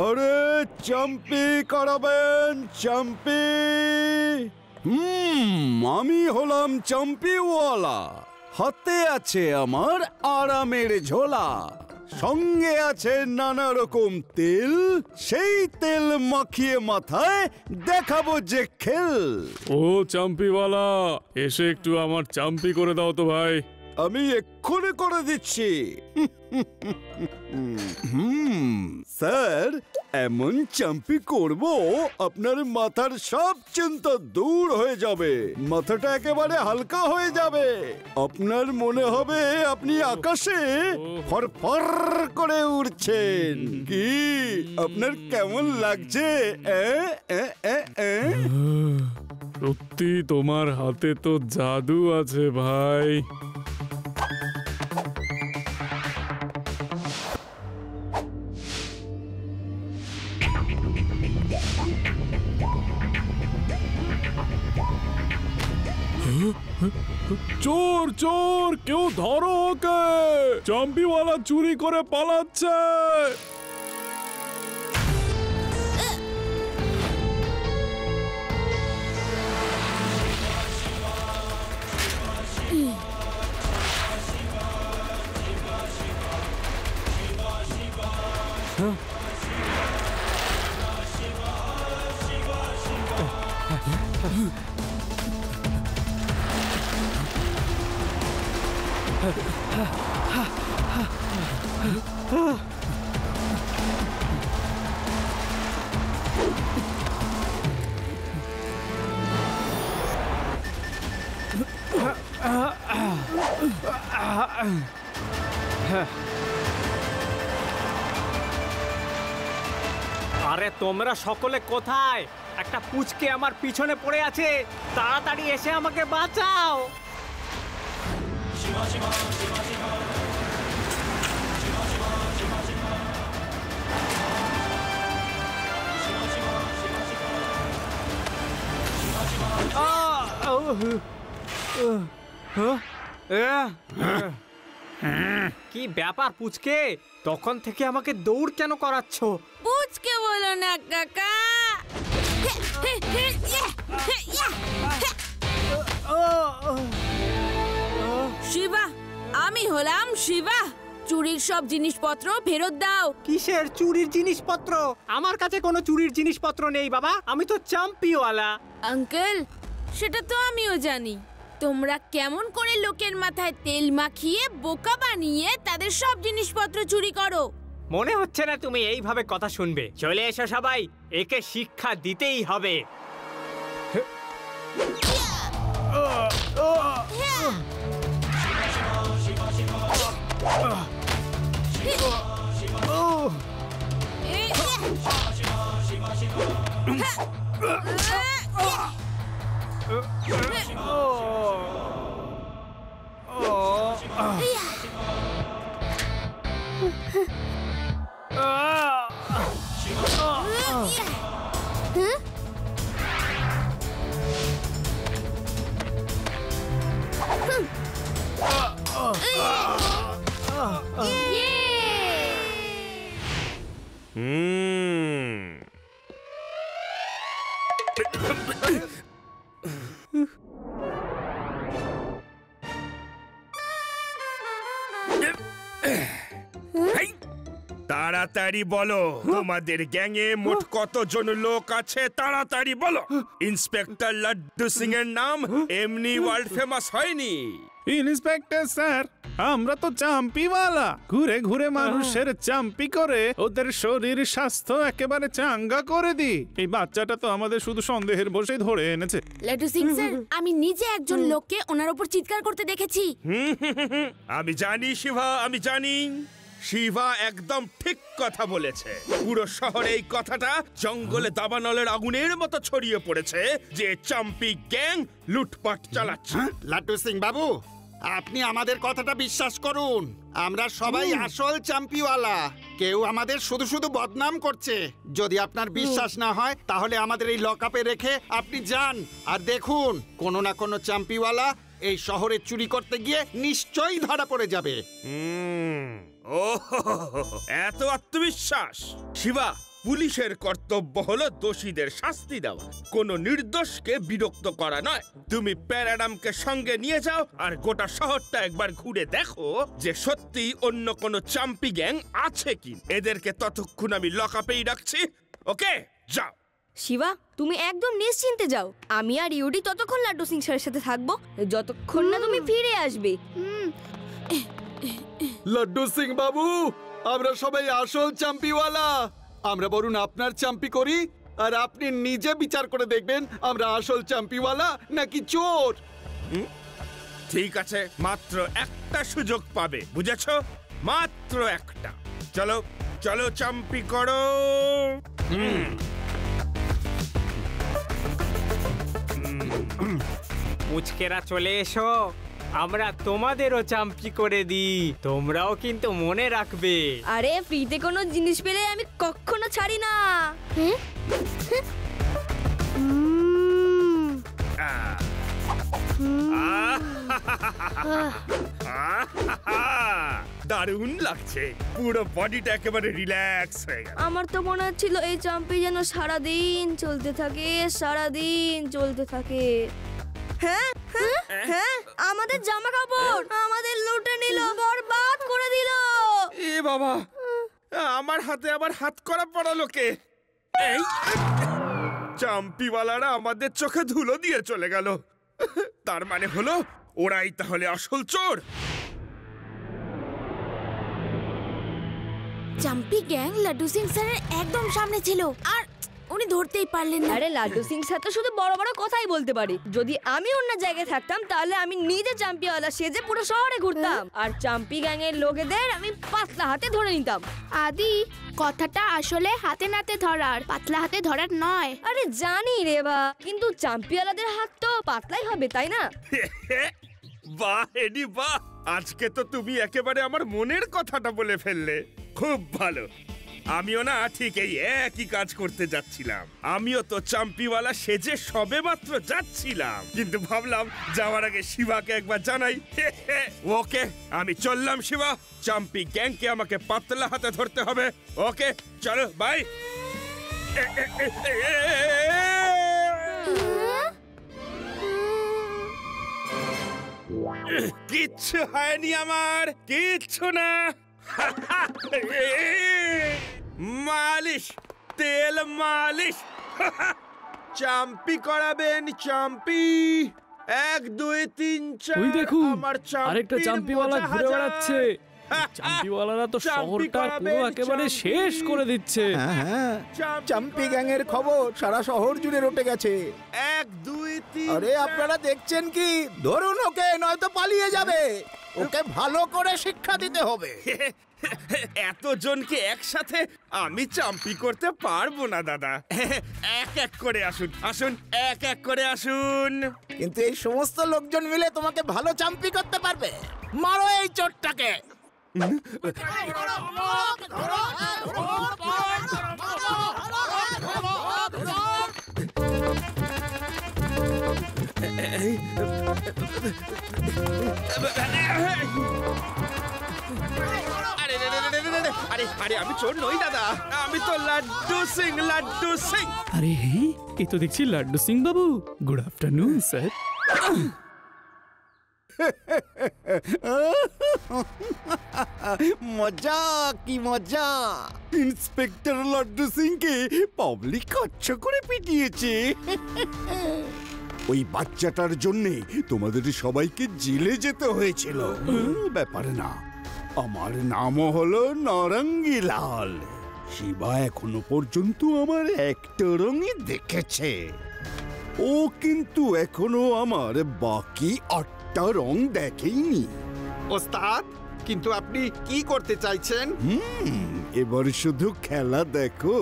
আরে চাম্পি করাবেন চাম্পি। আমি হলাম চাম্পিওয়ালা। হাতে আছে আমার আরামের ঝোলা, সঙ্গে আছে নানা রকম তেল। সেই তেল মাখিয়ে মাথায় দেখাবো যে খেল। ও চাম্পিওয়ালা, এসে একটু আমার চাম্পি করে দাও তো ভাই। আমি এক্ষুনি করে দিচ্ছি। স্যার, এমন চাম্পি করব আপনার মাথার সব চিন্তা দূর হয়ে যাবে। মাথাটা একেবারে হালকা হয়ে যাবে। আপনার মনে হবে আপনি আকাশে ফরফর করে উড়ছেন। কি আপনার কেমন লাগছে? সত্যি তোমার হাতে তো জাদু আছে ভাই। চোর চোর, কেউ ধরো ওকে, চাম্পিওয়ালা চুরি করে পালাচ্ছে। আরে তোমরা সকলে কোথায়? একটা পুচকে আমার পিছনে পড়ে আছে, তাড়াতাড়ি এসে আমাকে বাঁচাও। কি ব্যাপার পুচকে, তখন থেকে আমাকে দৌড় কেন করাচ্ছ? পুচকে বলো না কাকা। শিবা, আমি হলাম শিবা। চুরির সব জিনিসপত্র ফেরত দাও। কিসের চুরির জিনিসপত্র? আমার কাছে কোনো চুরির জিনিসপত্র নেই বাবা, আমি তো চাম্পিওয়ালা। আঙ্কেল, সেটা তো আমিও জানি। তোমরা কেমন করে লোকের মাথায় তেল মাখিয়ে বোকা বানিয়ে তাদের সব জিনিসপত্র চুরি করো। মনে হচ্ছে না তুমি এইভাবে কথা শুনবে। চলে এসো সবাই, একে শিক্ষা দিতেই হবে। তাড়াতাড়ি বলো, তোমাদের গ্যাংয়ে মোট কতজন লোক আছে? তাড়াতাড়ি বলো। ইন্সপেক্টর লাড্ডু সিং এর নাম এমনি ওয়ার্ল্ড ফেমাস হয়নি। ইন্সপেক্টর স্যার, আমরা তো চাম্পিওয়ালা। ঘুরে ঘুরে মানুষের চাম্পি করে ওদের শরীর স্বাস্থ্য একেবারে চাঙ্গা করে দিই। এই বাচ্চাটা তো আমাদের শুধু সন্দেহের বসেই ধরে এনেছে। লাড্ডু সিং স্যার, আমি নিজে একজন লোককে ওনার উপর চিৎকার করতে দেখেছি। আমি জানি শিবা, আমি জানি। শিবা একদম ঠিক কথা বলেছে। পুরো শহরে এই কথাটা জঙ্গলে দাবানলের আগুনের মতো ছড়িয়ে পড়েছে যে চাম্পি গ্যাং লুটপাট চালাচ্ছে। লাড্ডু সিং বাবু, আপনি আমাদের কথাটা বিশ্বাস করুন। আমরা সবাই আসল চাম্পিওয়ালা। কেউ আমাদের শুধু শুধু বদনাম করছে। যদি আপনার বিশ্বাস না হয় তাহলে আমাদের এই লকআপে রেখে আপনি যান আর দেখুন, কোনো না কোনো চাম্পিওয়ালা এই শহরে চুরি করতে গিয়ে নিশ্চয়ই ধরা পড়ে যাবে। ও এত আত্মবিশ্বাস? শিবা, পুলিশের কর্তব্য হলো দোষীদের শাস্তি দেওয়া, কোনো নির্দোষকে বিরক্ত করা নয়। তুমি প্যারাডামকে সঙ্গে নিয়ে যাও আর গোটা শহরটা একবার ঘুরে দেখো যে সত্যি অন্য কোনো চাম্পি গ্যাং আছে কি। এদেরকে ততক্ষণ আমি লকআপেই রাখছি। ওকে, যাও। শিবা, তুমি একদম নিশ্চিন্তে যাও। আমি আর ইউডি ততক্ষণ লাড্ডু সিং স্যারের সাথে থাকবো যতক্ষণ না তুমি ফিরে আসবে। লাড্ডু সিং বাবু, আমরা সবাই আসল চাম্পিওয়ালা। আমরা বরং আপনার চাম্পি করি আর আপনি নিজে বিচার করে দেখবেন আমরা আসল চাম্পিওয়ালা নাকি চোর। ঠিক আছে, মাত্র একটা সুযোগ পাবে, বুঝেছো? মাত্র একটা। চলো চলো, চাম্পি করো। পুচকেরা চলে এসো, আমরা তোমাদেরও চাম্পি করে দিই। তোমরাও কিন্তু মনে রাখবে। আরে ফ্রিতে কোনো জিনিস পেলে আমি কখনো ছাড়ি না। দারুণ লাগছে, পুরো বডিটা একেবারে রিল্যাক্স হয়ে গেল। আমার তো মনে হচ্ছিল এই চাম্পি যেন সারাদিন চলতে থাকে, সারাদিন চলতে থাকে। হ্যাঁ হ্যাঁ হ্যাঁ, আমাদের জামা কাপড় আমাদের লুটে নিল, বরবাদ করে দিল। এ বাবা, আমার হাতে আবার হাত করা পড়ালো কে? এই চাম্পিওয়ালারা আমাদের চোখে ধুলো দিয়ে চলে গেল। তার মানে হলো ওরাই তাহলে আসল চোর। চাম্পি গ্যাং লাড্ডু সিং স্যারের একদম সামনে ছিল আর উনি ধরতেই পারলেন না। আরে লাড্ডু সিং স্যার তো শুধু বড় বড় কথাই বলতে পারে। যদি আমি অন্য জায়গায় থাকতাম তাহলে আমি নিজে চাম্পিওয়ালা সেজে পুরো শহরে ঘুরতাম আর চাম্পি গ্যাং এর লোকেদের আমি পাতলা হাতে ধরে নিতাম। আদি, কথাটা আসলে হাতে নাতে ধরার, পাতলা হাতে ধরার নয়। আরে জানি রে বা, কিন্তু চাম্পিওয়ালাদের হাত তো পাতলাই হবে, তাই না? বাহ এডি বাহ, আজকে তো তুমি একেবারে আমার মনের কথাটা বলে ফেললে। খুব ভালো। আমিও না ঠিক এই একই কাজ করতে যাচ্ছিলাম। আমিও তো চাম্পিওয়ালা সেজে সবে মাত্র যাচ্ছিলাম, কিন্তু ভাবলাম যাওয়ার আগে শিবাকে একবার জানাই। ওকে, আমি চললাম শিবা। চাম্পি গ্যাংকে আমাকে পাতলা হাতে ধরতে হবে। ওকে চলো, বাই। কিচ্ছু হয়নি আমার, কিচ্ছু না। মালিশ, তেল মালিশ। চাম্পি করাবেন, চাম্পি। 1 2 3 4। ওই দেখুন, আমার আরেকটা চাম্পিওয়ালা ঘুরে বেড়াচ্ছে। চাম্পিওয়ালারা তো শহরটা পুরো একেবারে শেষ করে দিচ্ছে। হ্যাঁ, চাম্পি গ্যাং এর খবর সারা শহর জুড়ে রটে গেছে। 1 2 3। আরে আপনারা দেখছেন কি? ধরুন ওকে, নয়তো পালিয়ে যাবে। ওকে ভালো করে শিক্ষা দিতে হবে। এতজনকে একসাথে আমি চাম্পি করতে পারবো না দাদা। এক এক করে আসুন, আসুন, এক এক করে আসুন। কিন্তু এই সমস্ত লোকজন মিলে তোমাকে ভালো চাম্পি করতে পারবে। মারো এই চোরটাকে। আরে আরে, আমি চোর নই দাদা, আমি তো লাড্ডু সিং, লাড্ডু সিং। আরে এই তো দেখছি লাড্ডু সিং বাবু। Good afternoon sir. মজা কি মজা! ইন্সপেক্টর লাড্ডু সিংকে পাবলিক কচ্ছ করে পিটিয়েছে। ওই বাচ্চাটার জন্যে তোমাদের সবাইকে জেলে যেতে হয়েছিল। ব্যাপার না, আমার নামও হলো নারঙ্গি লাল। শিবা এখনো পর্যন্ত আমার একটা রঙই দেখেছে। ও কিন্তু এখনো আমার বাকি 8টা রং দেখেইনি। ওস্তাদ, কিন্তু আপনি কি করতে চাইছেন? এবার শুধু খেলা দেখো।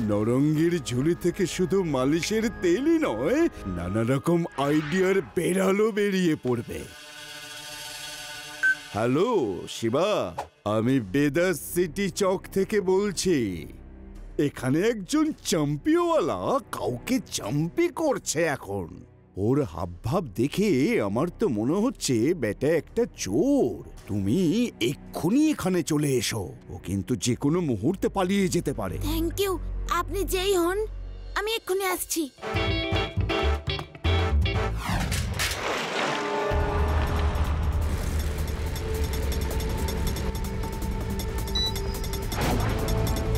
নরঙ্গির ঝুলি থেকে শুধু মালিশের তেলই নয়, নানা রকম আইডিয়ার বেড়ালো বেরিয়ে পড়বে। হ্যালো শিবা, আমি বেদাস সিটি চক থেকে বলছি। এখানে একজন চাম্পিওয়ালা কাউকে চাম্পি করছে এখন। ওর হাবভাব দেখে আমার তো মনে হচ্ছে বেটা একটা চোর। তুমি এক্ষুনি এখানে চলে এসো, ও কিন্তু যে কোনো মুহূর্তে পালিয়ে যেতে পারে। থ্যাংক ইউ, আপনি যেই হন আমি এক্ষুনি আসছি।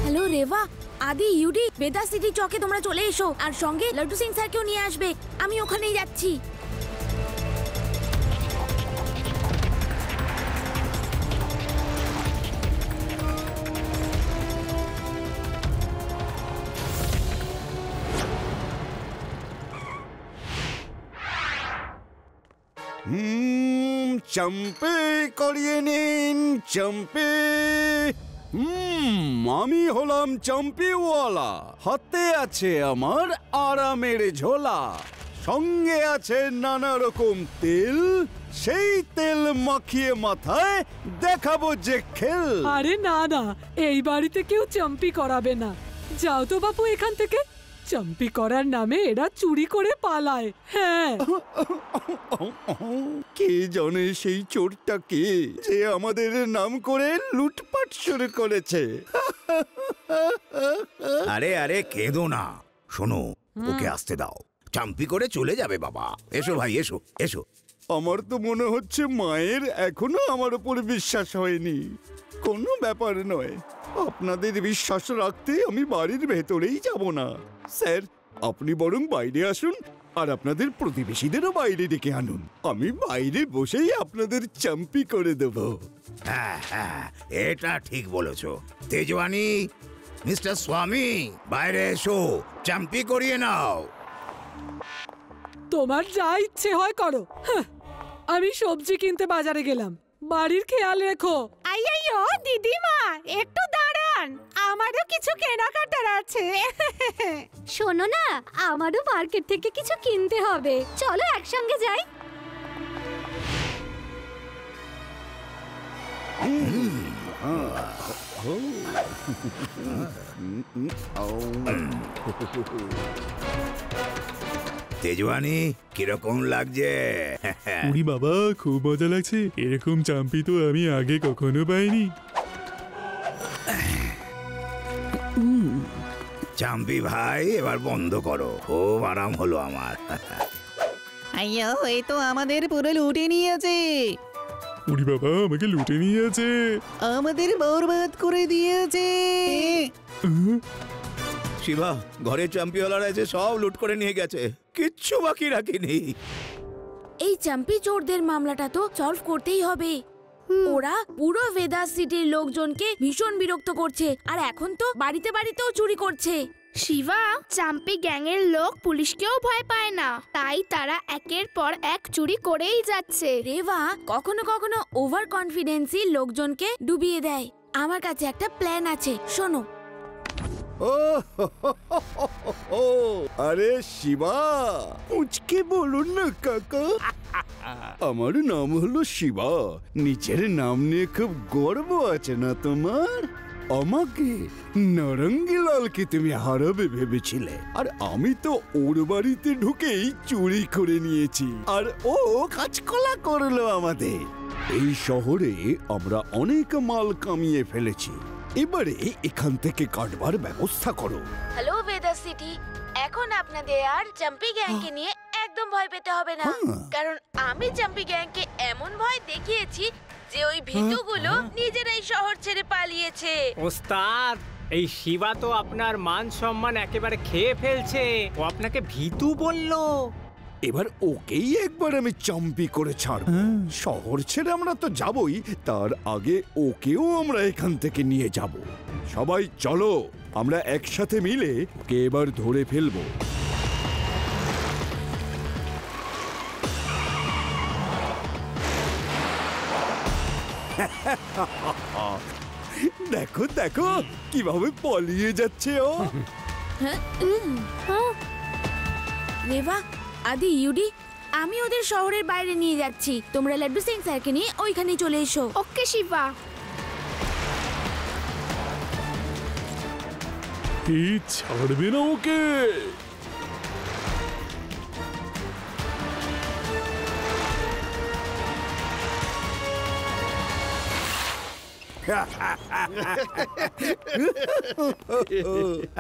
হ্যালো রেভা, আদি, ইউডি, বেদা সিটি চকে তোমরা চলে এসো, আর সঙ্গে লাড্ডু সিং স্যারকেও নিয়ে আসবে। আমি ওখানেই যাচ্ছি। চম্পে করিয়ে নিন, চম্পে। আমি হলাম চম্পিওয়ালা। হাতে আছে আমার আরামের ঝোলা, সঙ্গে আছে নানা রকম তেল। সেই তেল মাখিয়ে মাথায় দেখাবো যে খেল। আরে না না, এই বাড়িতে কেউ চাম্পি করাবে না। যাও তো বাপু এখান থেকে। চাম্পি করার নামে এরা চুরি করে পালায়। হ্যাঁ, কে জানে সেই চোরটা কে, যে আমাদের নাম করে লুটপাট শুরু করেছে। আরে আরে কেঁদো না, শোনো, ওকে আসতে দাও। চাম্পি করে চলে যাবে বাবা। এসো ভাই, এসো এসো। আমার তো মনে হচ্ছে মায়ের এখনো আমার উপর বিশ্বাস হয়নি। কোনো ব্যাপার নয়, আপনাদের বিশ্বাস রাখতে আমি বাড়ির ভেতরেই যাব না। স্যার, আপনি বরং বাইরে আসুন, আর আপনাদের প্রতিবেশীদেরও বাইরে ডেকে আনুন। আমি বাইরে বসেই আপনাদের চাম্পি করে দেব। হ্যাঁ হ্যাঁ, এটা ঠিক বলেছো। তেজওয়ানি, মিস্টার স্বামী, বাইরে এসো, চাম্পি করিয়ে নাও। তোমার যা ইচ্ছে হয় করো। আমি সবজি কিনতে বাজারে গেলাম, বাড়ির খেয়াল রেখো। আইয়ো দিদিমা, একটু দাঁড়ান, আমারও কিছু কেনাকাটার আছে। শোনো না, আমারও মার্কেট থেকে কিছু কিনতে হবে, চলো একসঙ্গে যাই। তেজওয়ানি, কিরকম লাগছে? উনি বাবা, খুব মজা লাগছে। এরকম চাম্পি তো আমি আগে কখনো পাইনি। চাম্পি ভাই, এবার বন্ধ করো, খুব আরাম হলো আমার। আইয়ো, এই তো আমাদের পুরো লুটে নিয়েছে। উনি বাবা, আমাকে লুটে নিয়েছে, আমাদের বরবাদ করে দিয়েছে। শিবা, ঘরে চ্যাম্পিয়নরা এসে সব লুট করে নিয়ে গেছে, কিচ্ছু বাকি রাখিনি। এই চাম্পি চোরদের মামলাটা তো সলভ করতেই হবে। ওরা পুরো ভেদাস সিটির লোকজনকে ভীষণ বিরক্ত করছে, আর এখন তো বাড়িতে বাড়িতেও চুরি করছে। শিবা, চাম্পি গ্যাংয়ের লোক পুলিশকেও ভয় পায় না, তাই তারা একের পর এক চুরি করেই যাচ্ছে। রেভা কখনো কখনো ওভার কনফিডেন্সই লোকজনকে ডুবিয়ে দেয়। আমার কাছে একটা প্ল্যান আছে, শোনো। আরে শিবা, উচকে বলুন না কাকা। আমার নাম হলো শিবা। নিচের নাম নিয়ে খুব গর্ব আছে না তোমার? আমাকে নারঙ্গিলালকে তুমি হারাবে ভেবেছিলে, আর আমি তো ওর বাড়িতে ঢুকেই চুরি করে নিয়েছি, আর ও কাজকলা করলো আমাদের। এই শহরে আমরা অনেক মাল কামিয়ে ফেলেছি, এবারে এখান থেকে কাটবার ব্যবস্থা করো। হ্যালো ভেদাস সিটি, এখন আপনাদের আর চাম্পি গ্যাংকে নিয়ে একদম ভয় পেতে হবে না, কারণ আমি চাম্পি গ্যাংকে এমন ভয় দেখিয়েছি যে ওই ভীতুগুলো নিজেরাই শহর ছেড়ে পালিয়েছে। ওস্তাদ, এই শিবা তো আপনার মান সম্মান একেবারে খেয়ে ফেলছে। ও আপনাকে ভীতু বললো। এবার ওকেই একবার আমি চাম্পি করে ছাড়ব। শহর ছেড়ে আমরা তো যাবই, তার আগে ওকেও আমরা এখান থেকে নিয়ে যাব। সবাই চলো, আমরা একসাথে মিলে ওকে এবার ধরে ফেলবো। দেখো দেখো কিভাবে পালিয়ে যাচ্ছে ও। রেভা, আদি, ইউডি, আমি ওদের শহরের বাইরে নিয়ে যাচ্ছি। তোমরা লাড্ডু সিং স্যারকে নিয়ে ওইখানে চলে এসো। ওকে শিবা। ছাড়বে না ওকে।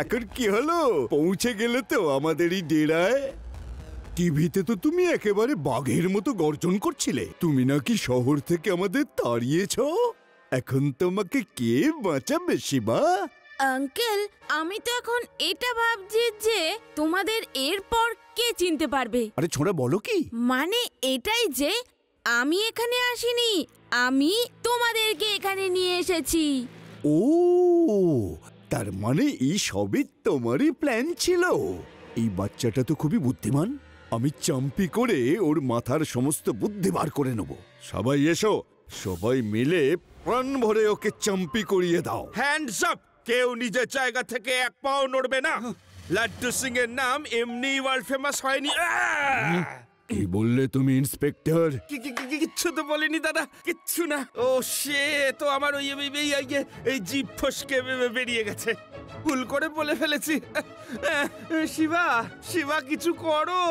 এখন কি হলো, পৌঁছে গেলে তো আমাদেরই ডেরায়? টিভিতে তো তুমি একেবারে বাঘের মতো গর্জন করছিলে। তুমি নাকি শহর থেকে আমাদের তাড়িয়েছ। এখন তোমাকে কে বাঁচাবে শিবা? আঙ্কেল, আমি তো এখন এটা ভাবছি যে তোমাদের এরপর কে চিনতে পারবে। আরে ছোড়া, বলো কি? মানে এটাই যে আমি এখানে আসিনি, আমি তোমাদেরকে এখানে নিয়ে এসেছি। ও, তার মানে এই সবই তোমারই প্ল্যান ছিল। এই বাচ্চাটা তো খুবই বুদ্ধিমান। আমি চাম্পি করে ওর মাথার সমস্ত বুদ্ধি বার করে নেব। সবাই এসো, সবাই মিলে প্রাণ ভরে ওকে চাম্পি করিয়ে দাও। Hands up! কেউ নিজের জায়গা থেকে এক পাও নড়বে না। লাড্ডু সিং এর নাম এমনি ওয়ার্ল্ড ফেমাস হয়নি। কি বললে তুমি ইন্সপেক্টর? কিচ্ছু তো বলিনি দাদা, কিচ্ছু না। ও সে তো আমার এই জিভ ফসকে বেরিয়ে গেছে। ভুল করে বলে ফেলেছি। শিবা, শিবা কিছু করো।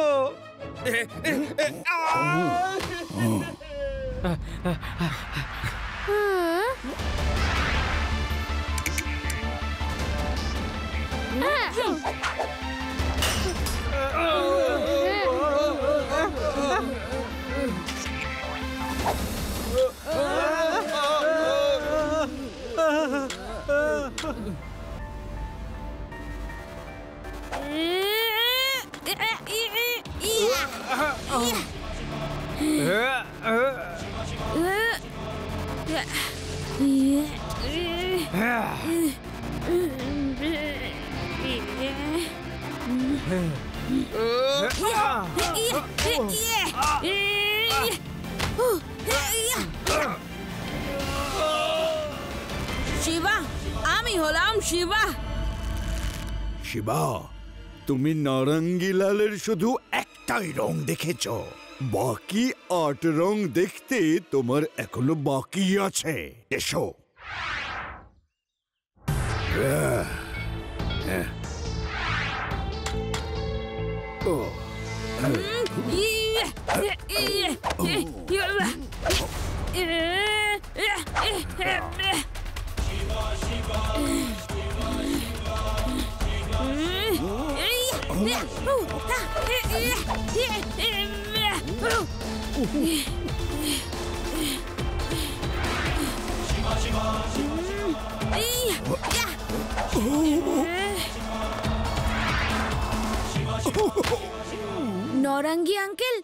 শিবা, আমি হলাম শিবা। শিবা, তুমি নারঙ্গি লালের শুধু একটাই রং দেখেছ, বাকি ৮ রং দেখতে তোমার এখনো বাকি আছে। এসো। নরঙ্গি আঙ্কেল,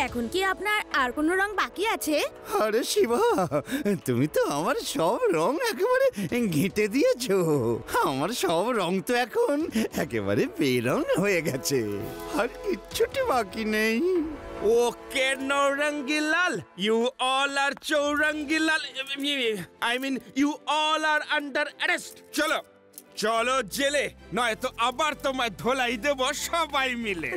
এখন কি আপনার আর কোনো রং বাকি আছে? আরে শিবা, তুমি তো আমার সব রং একেবারে ঘেঁটে দিয়েছো। আমার সব রং তো এখন একেবারে বেরং হয়ে গেছে, আর কিচ্ছুটি বাকি নেই। Okay Narangi Lal, you all are Chaurangi Lal, I mean you all are under arrest. চলো চলো জেলে, নয়তো আবার তোমায় ধোলাই দেব সবাই মিলে।